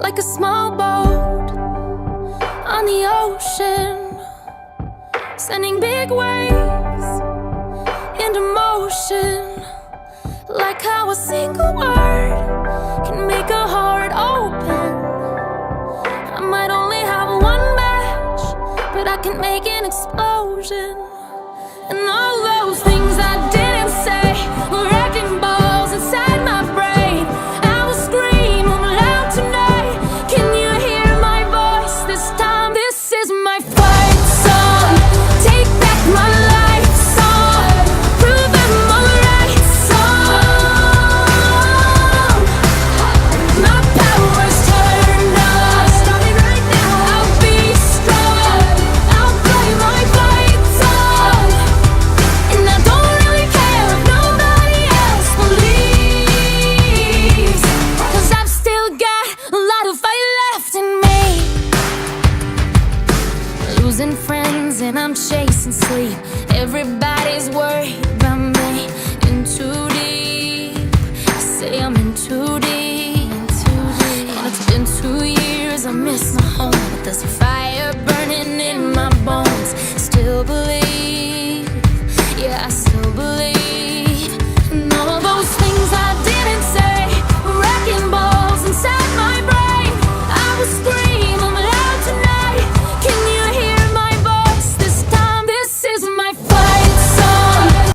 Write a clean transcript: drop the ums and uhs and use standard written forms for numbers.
like a small boat on the ocean, sending big waves into motion, like how a single word can make a heart open. I might only have one match, but I can make an explosion. And all those things I didn't say were wrecking balls inside my brain. I will scream loud tonight. Can you hear my voice this time? This is my fight song. Take back my life song. Prove I'm alright song. My power's turned on. Starting right now. I'll be strong. I'll play my fight song. And I don't really care if nobody else believes, 'cause I've still got a lot of fight left in me. Losing friends and I'm chasing sleep. Everybody's worried about me. In too deep. Say I'm in too deep. And it's been 2 years, I miss my home, but there's a fire burning in my bones. Still believe